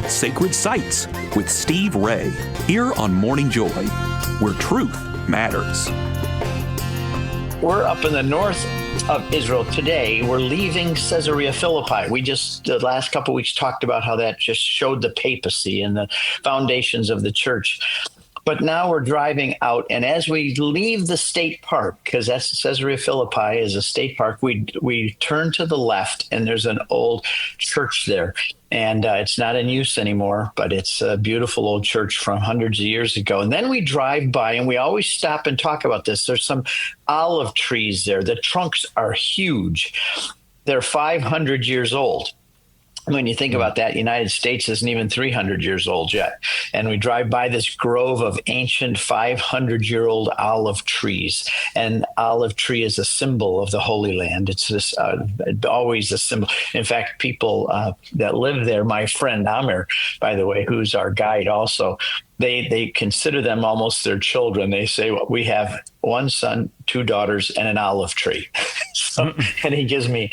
Sacred Sites with Steve Ray, here on Morning Joy, where truth matters. We're up in the north of Israel today. We're leaving Caesarea Philippi. We just, the last couple of weeks, talked about how that just showed the papacy and the foundations of the church. But now we're driving out, and as we leave the state park, because that's Caesarea Philippi is a state park, we turn to the left, and there's an old church there. And it's not in use anymore, but it's a beautiful old church from hundreds of years ago. And then we drive by, and we always stop and talk about this. There's some olive trees there. The trunks are huge. They're 500 years old. When you think about that, United States isn't even 300 years old yet. And we drive by this grove of ancient 500-year-old olive trees. And olive tree is a symbol of the Holy Land. It's this, always a symbol. In fact, people that live there, my friend Amir, by the way, who's our guide also, they consider them almost their children. They say, well, we have one son, two daughters, and an olive tree. And he gives me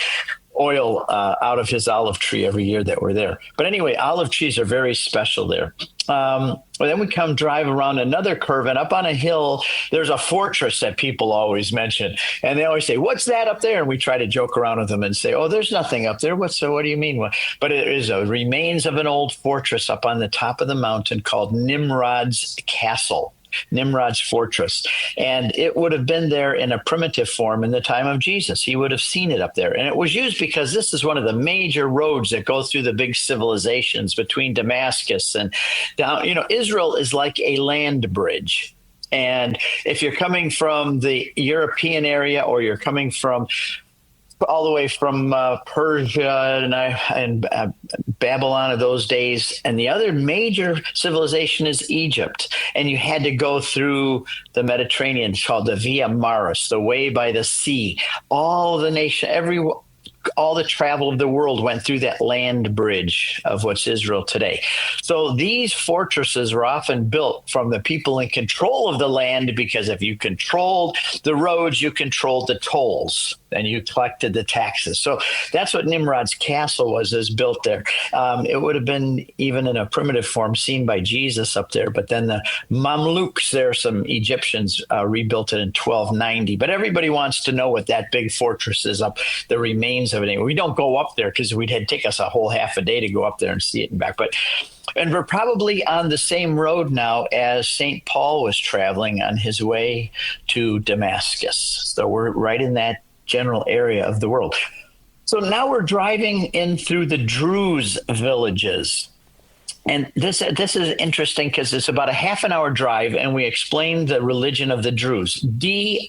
oil out of his olive tree every year that we're there. But anyway, olive trees are very special there. Then we come drive around another curve, and up on a hill, there's a fortress that people always mention. And they always say, what's that up there? And we try to joke around with them and say, oh, there's nothing up there. What do you mean? But it is a remains of an old fortress up on the top of the mountain called Nimrod's Castle. Nimrod's fortress. And it would have been there in a primitive form in the time of Jesus. He would have seen it up there. And it was used because this is one of the major roads that go through the big civilizations between Damascus and down. Israel is like a land bridge. And if you're coming from the European area, or you're coming from all the way from Persia and Babylon of those days. And the other major civilization is Egypt. And you had to go through the Mediterranean. It's called the Via Maris, the way by the sea. All the travel of the world went through that land bridge of what's Israel today. So these fortresses were often built from the people in control of the land, because if you controlled the roads, you controlled the tolls and you collected the taxes. So that's what Nimrod's castle is built there. It would have been, even in a primitive form, seen by Jesus up there. But then the Mamluks, there, some Egyptians rebuilt it in 1290. But everybody wants to know what that big fortress is up, the remains of it. We don't go up there because it'd take us a whole half a day to go up there and see it and back. And we're probably on the same road now as St. Paul was traveling on his way to Damascus. So we're right in that general area of the world. So now we're driving in through the Druze villages. And this is interesting because it's about a half an hour drive, and we explain the religion of the Druze. D-R-U-Z-E.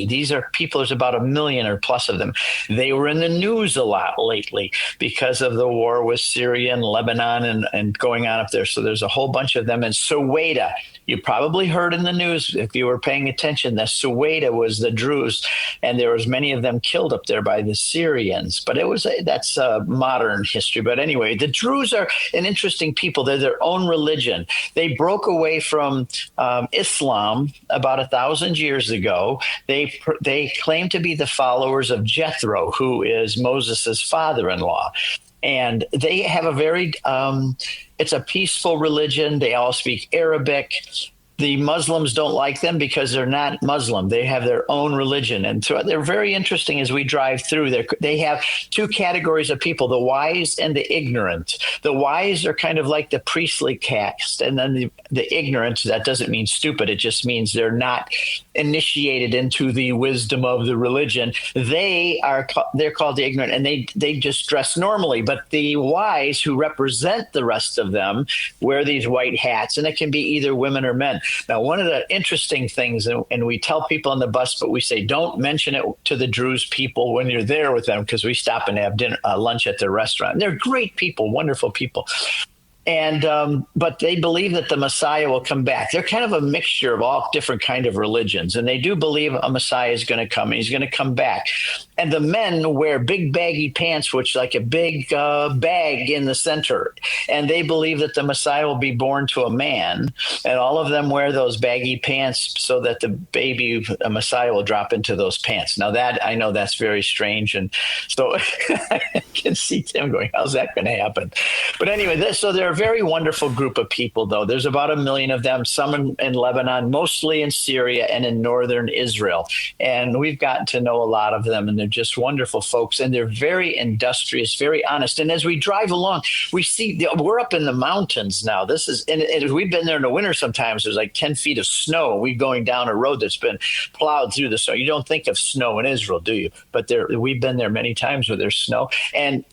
These are people, there's about 1 million or plus of them. They were in the news a lot lately because of the war with Syria and Lebanon and going on up there. So there's a whole bunch of them. And Suwaida, you probably heard in the news, if you were paying attention, that Suwaida was the Druze, and there was many of them killed up there by the Syrians. But that's modern history. But anyway, the Druze are an interesting people. They're their own religion. They broke away from Islam about 1,000 years ago. They claim to be the followers of Jethro, who is Moses's father-in-law. And they have a very, it's a peaceful religion. They all speak Arabic. The Muslims don't like them because they're not Muslim. They have their own religion. And so they're very interesting as we drive through. They have two categories of people, the wise and the ignorant. The wise are kind of like the priestly caste. And then the ignorant, that doesn't mean stupid. It just means they're not initiated into the wisdom of the religion. They're called the ignorant, and they just dress normally. But the wise, who represent the rest of them, wear these white hats, and it can be either women or men. Now, one of the interesting things, and we tell people on the bus, but we say don't mention it to the Druze people when you're there with them, because we stop and have lunch at their restaurant. They're great people, wonderful people. But they believe that the Messiah will come back. They're kind of a mixture of all different kind of religions, and they do believe a Messiah is going to come, and he's going to come back. And the men wear big baggy pants, which like a big bag in the center, and they believe that the Messiah will be born to a man, and all of them wear those baggy pants so that the baby, a Messiah, will drop into those pants. Now that I know that's very strange, and so I can see Tim going, "How's that going to happen?" But anyway, so they're a very wonderful group of people, though. There's about 1 million of them, some in Lebanon, mostly in Syria and in northern Israel. And we've gotten to know a lot of them, and they're just wonderful folks. And they're very industrious, very honest. And as we drive along, we see we're up in the mountains now. And we've been there in the winter sometimes. There's like 10 feet of snow. We're going down a road that's been plowed through the snow. You don't think of snow in Israel, do you? But we've been there many times where there's snow. And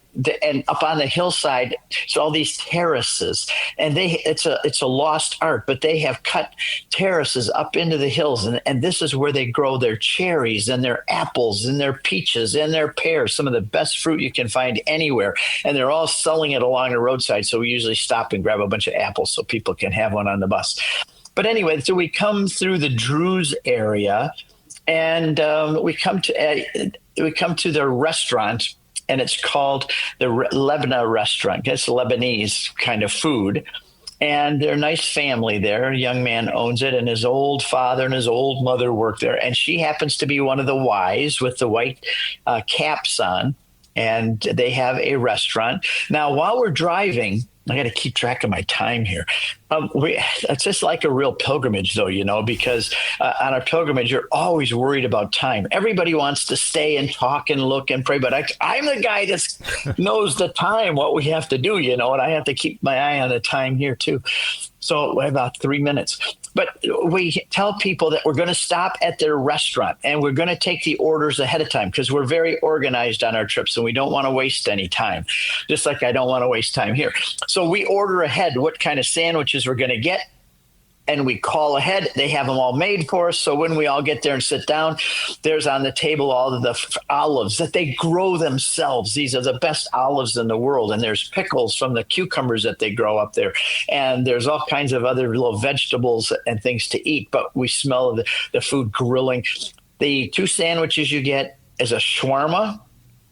up on the hillside, it's all these terraces, and it's a lost art, but they have cut terraces up into the hills, and this is where they grow their cherries and their apples and their peaches and their pears, some of the best fruit you can find anywhere, and they're all selling it along the roadside. So we usually stop and grab a bunch of apples so people can have one on the bus. But anyway, so we come through the Druze area, and we come to the restaurant. And it's called the Lebna restaurant. It's Lebanese kind of food. And they're a nice family there. A young man owns it, and his old father and his old mother work there. And she happens to be one of the wives with the white caps on. And they have a restaurant. Now, while we're driving, I got to keep track of my time here. It's just like a real pilgrimage, though, because on our pilgrimage, you're always worried about time. Everybody wants to stay and talk and look and pray, but I'm the guy that knows the time, what we have to do, and I have to keep my eye on the time here, too. So about 3 minutes. But we tell people that we're going to stop at their restaurant, and we're going to take the orders ahead of time because we're very organized on our trips, and we don't want to waste any time, just like I don't want to waste time here. So we order ahead what kind of sandwiches we're going to get, and we call ahead. They have them all made for us. So when we all get there and sit down, there's on the table all of the olives that they grow themselves. These are the best olives in the world. And there's pickles from the cucumbers that they grow up there. And there's all kinds of other little vegetables and things to eat. But we smell the food grilling. The 2 sandwiches you get is a shawarma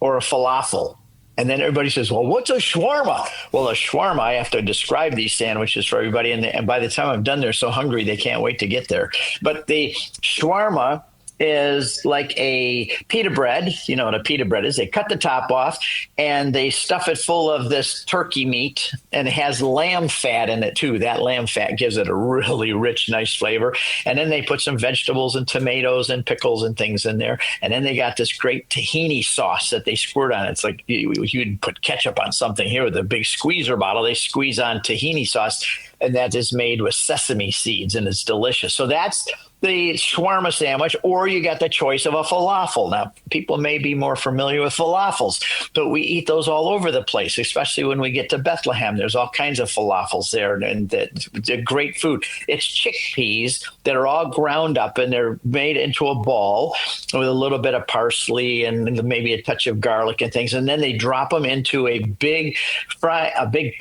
or a falafel. And then everybody says, well, what's a shawarma? Well, a shawarma, I have to describe these sandwiches for everybody. And by the time I'm done, they're so hungry, they can't wait to get there. But the shawarma is like a pita bread. You know what a pita bread is. They cut the top off and they stuff it full of this turkey meat, and it has lamb fat in it too. That lamb fat gives it a really rich, nice flavor. And then they put some vegetables and tomatoes and pickles and things in there. And then they got this great tahini sauce that they squirt on. It's like you'd put ketchup on something here with a big squeezer bottle. They squeeze on tahini sauce, and that is made with sesame seeds, and it's delicious. So that's the shawarma sandwich, or you got the choice of a falafel. Now, people may be more familiar with falafels, but we eat those all over the place, especially when we get to Bethlehem. There's all kinds of falafels there, and they're great food. It's chickpeas that are all ground up, and they're made into a ball with a little bit of parsley and maybe a touch of garlic and things, and then they drop them into a big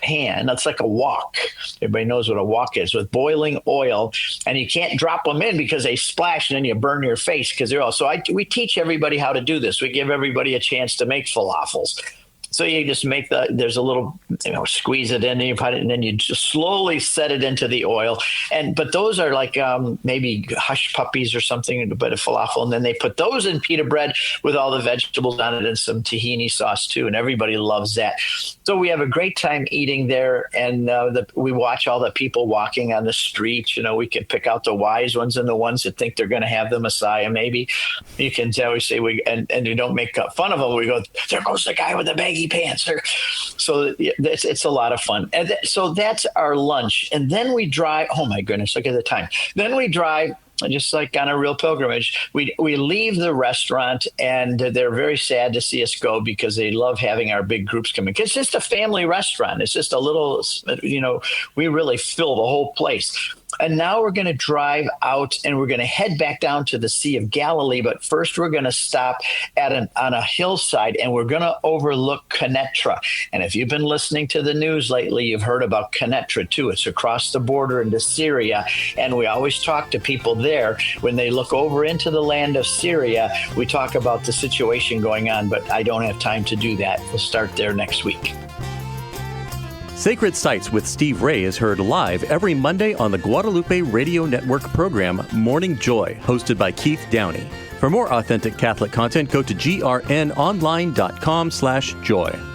pan. That's like a wok. Everybody knows what a wok is, with boiling oil, and you can't drop them in because they splash and then you burn your face because they're all. So we teach everybody how to do this. We give everybody a chance to make falafels. So you just make there's a little, squeeze it in and you put it, and then you just slowly set it into the oil. But those are like maybe hush puppies or something, a bit of falafel. And then they put those in pita bread with all the vegetables on it and some tahini sauce too. And everybody loves that. So we have a great time eating there. And we watch all the people walking on the streets. We can pick out the wise ones and the ones that think they're going to have the Messiah. Maybe you can always say and you don't make fun of them. We go, there goes the guy with the baggy pants. So it's a lot of fun. And so that's our lunch. And then we drive. Oh my goodness, look at the time. Then we drive, just like on a real pilgrimage. We leave the restaurant, and they're very sad to see us go because they love having our big groups come in. It's just a family restaurant. It's just a little, we really fill the whole place. And now we're going to drive out and we're going to head back down to the Sea of Galilee. But first, we're going to stop on a hillside and we're going to overlook Kenetra. And if you've been listening to the news lately, you've heard about Kenetra too. It's across the border into Syria. And we always talk to people there when they look over into the land of Syria. We talk about the situation going on, but I don't have time to do that. We'll start there next week. Sacred Sites with Steve Ray is heard live every Monday on the Guadalupe Radio Network program Morning Joy, hosted by Keith Downey. For more authentic Catholic content, go to grnonline.com/joy.